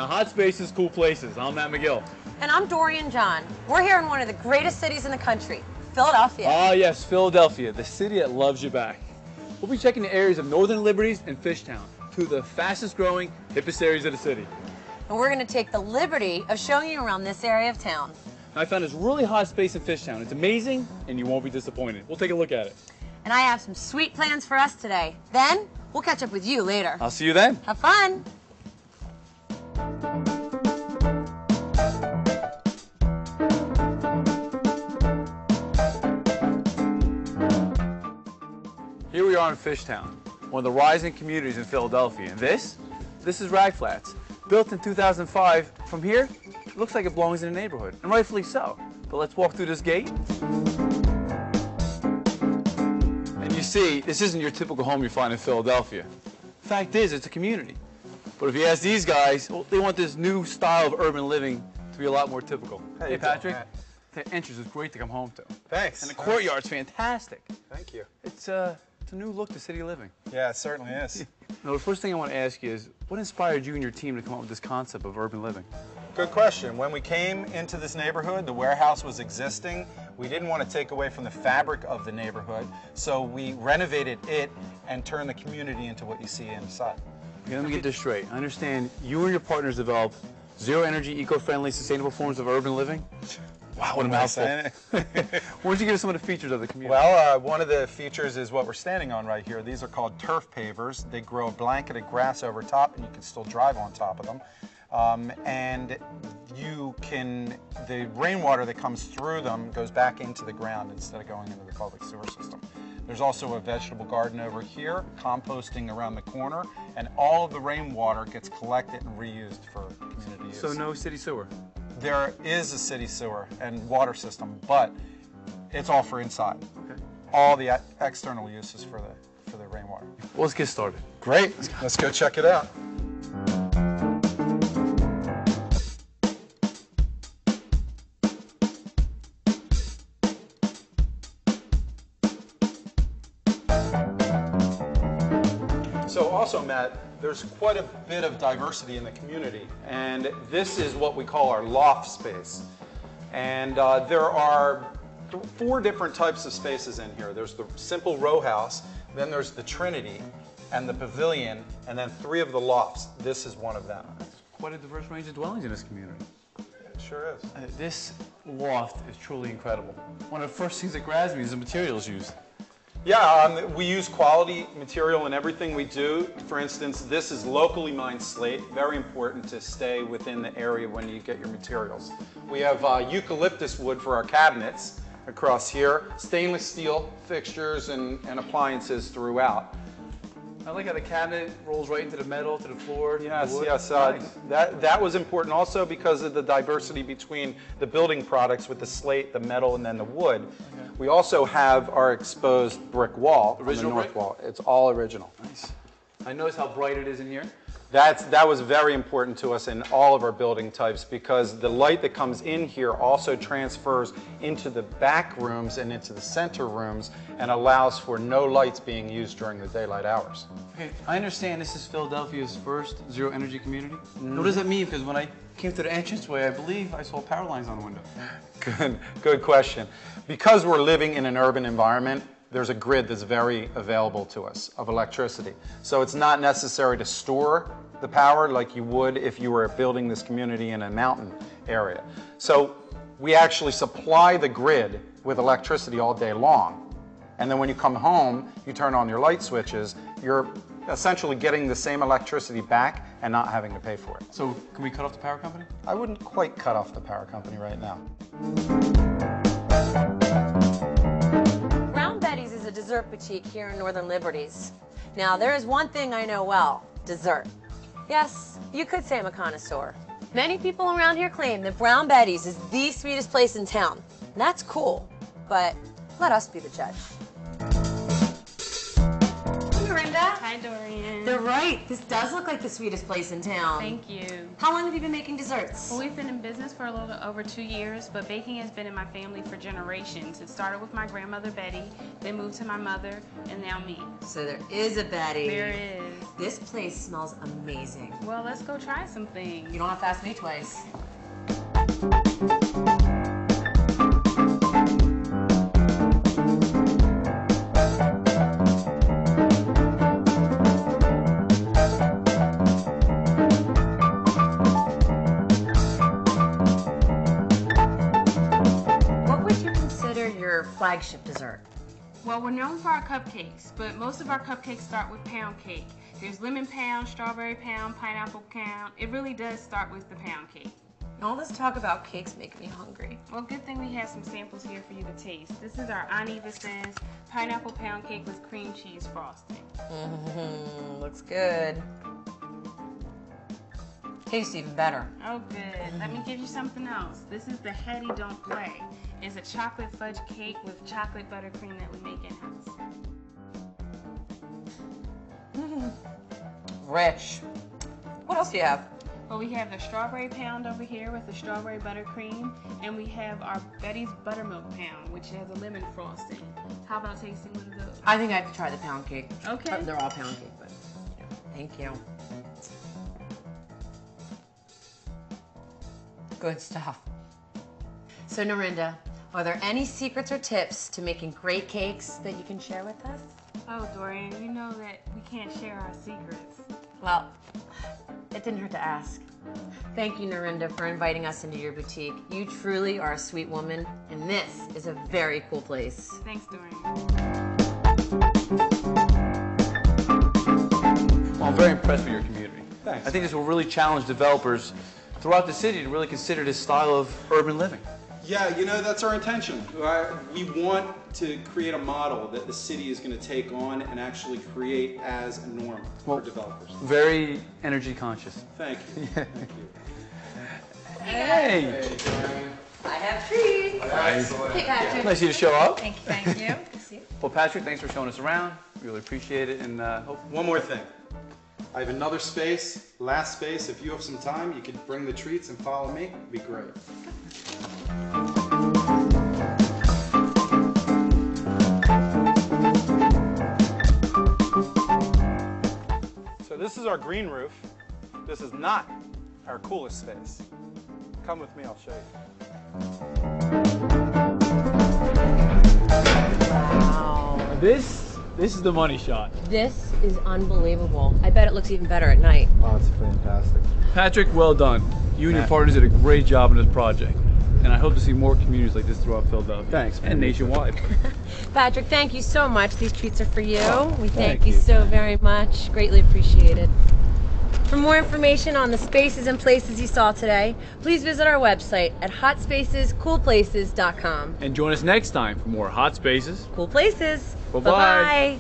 to Hot Spaces, Cool Places. I'm Matt McGill. And I'm Dorian John. We're here in one of the greatest cities in the country, Philadelphia. Ah, yes, Philadelphia, the city that loves you back. We'll be checking the areas of Northern Liberties and Fishtown, two of the fastest growing, hippest areas of the city. And we're going to take the liberty of showing you around this area of town. I found this really hot space in Fishtown. It's amazing, and you won't be disappointed. We'll take a look at it. And I have some sweet plans for us today. Then, we'll catch up with you later. I'll see you then. Have fun. Here we are in Fishtown, one of the rising communities in Philadelphia. And this is Rag Flats. Built in 2005, from here, it looks like it belongs in a neighborhood, and rightfully so. But let's walk through this gate. And you see, this isn't your typical home you find in Philadelphia. Fact is, it's a community. But if you ask these guys, well, they want this new style of urban living to be a lot more typical. Hey, Patrick, the entrance is great to come home to. Thanks. And the courtyard's fantastic. Thank you. It's a new look to city living. Yeah, it certainly is. Now, the first thing I want to ask you is, what inspired you and your team to come up with this concept of urban living? Good question. When we came into this neighborhood, the warehouse was existing. We didn't want to take away from the fabric of the neighborhood, so we renovated it and turned the community into what you see inside. Okay, let me get this straight. I understand you and your partners developed zero-energy, eco-friendly, sustainable forms of urban living? Wow, what a mouthful. Why don't you give us some of the features of the community? Well, one of the features is what we're standing on right here. These are called turf pavers. They grow a blanket of grass over top, and you can still drive on top of them. And the rainwater that comes through them goes back into the ground instead of going into the public sewer system. There's also a vegetable garden over here, composting around the corner, and all of the rainwater gets collected and reused for community use. So no city sewer? There is a city sewer and water system, but it's all for inside. Okay. All the external uses for the rainwater. Well, let's get started. Great. Let's go check it out. So also, Matt, there's quite a bit of diversity in the community, and this is what we call our loft space. And there are 4 different types of spaces in here. There's the simple row house, then there's the Trinity, and the pavilion, and then 3 of the lofts. This is one of them. Quite a diverse range of dwellings in this community. It sure is. This loft is truly incredible. One of the first things that grabs me is the materials used. Yeah, we use quality material in everything we do. For instance, this is locally mined slate, very important to stay within the area when you get your materials. We have eucalyptus wood for our cabinets across here, stainless steel fixtures and appliances throughout. I like how the cabinet rolls right into the metal, to the floor. Yes, the wood. yes. Nice. That was important also because of the diversity between the building products with the slate, the metal, and then the wood. Okay. We also have our exposed brick wall, original on the north brick? wall. It's all original. Nice. I notice how bright it is in here. That was very important to us in all of our building types because the light that comes in here also transfers into the back rooms and into the center rooms and allows for no lights being used during the daylight hours. Okay, I understand this is Philadelphia's first zero-energy community. What does that mean? Because when I came to the entranceway, I believe I saw power lines on the window. Good question. Because we're living in an urban environment, there's a grid that's very available to us of electricity. So it's not necessary to store the power like you would if you were building this community in a mountain area. So we actually supply the grid with electricity all day long. And then when you come home, you turn on your light switches, you're essentially getting the same electricity back and not having to pay for it. So can we cut off the power company? I wouldn't quite cut off the power company right now. A dessert boutique here in Northern Liberties. Now, there is one thing I know well, dessert. Yes, you could say I'm a connoisseur. Many people around here claim that Brown Betty's is the sweetest place in town. And that's cool, but let us be the judge. Dorinda. Hi, Dorian. They're right. This does look like the sweetest place in town. Thank you. How long have you been making desserts? Well, we've been in business for a little over 2 years, but baking has been in my family for generations. It started with my grandmother, Betty, then moved to my mother, and now me. So there is a Betty. There is. This place smells amazing. Well, let's go try some things. You don't have to ask me twice. What would you consider your flagship dessert? Well, we're known for our cupcakes, but most of our cupcakes start with pound cake. There's lemon pound, strawberry pound, pineapple pound. It really does start with the pound cake. All this talk about cakes make me hungry. Well, good thing we have some samples here for you to taste. This is our Aunt Eva Says pineapple pound cake with cream cheese frosting. Looks good. Tastes even better. Oh, good. Let me give you something else. This is the Hetty Don't Play. It's a chocolate fudge cake with chocolate buttercream that we make in-house. Rich. What else do you have? Well, we have the strawberry pound over here with the strawberry buttercream, and we have our Betty's buttermilk pound, which has a lemon frosting. How about tasting one of those? I think I have to try the pound cake. Okay. They're all pound cake, but thank you. Good stuff. So, Norinda, are there any secrets or tips to making great cakes that you can share with us? Oh, Dorian, you know that we can't share our secrets. Well, it didn't hurt to ask. Thank you, Norinda, for inviting us into your boutique. You truly are a sweet woman, and this is a very cool place. Thanks, Dorian. Well, I'm very impressed with your community. Thanks. I think this will really challenge developers throughout the city to really consider this style of urban living. Yeah, you know, that's our intention. We want to create a model that the city is going to take on and actually create as a norm for developers. Very energy conscious. Thank you. Thank you. Hey! I have treats. Hey, Patrick. Nice of you to show up. Thank you. Good to see you. Well, Patrick, thanks for showing us around. We really appreciate it, and hope. One more thing. I have another space, last space. If you have some time, you could bring the treats and follow me. It'd be great. So this is our green roof. This is not our coolest space. Come with me, I'll show you. Wow. This is the money shot. This is unbelievable. I bet it looks even better at night. Oh, it's fantastic. Patrick, well done. You and your partners did a great job in this project, and I hope to see more communities like this throughout Philadelphia. Thanks, man. And nationwide. Patrick, thank you so much. These treats are for you. We thank thank you you. so very much. Greatly appreciated. For more information on the spaces and places you saw today, please visit our website at hotspacescoolplaces.com. And join us next time for more Hot Spaces. Cool places. Bye-bye. Bye-bye.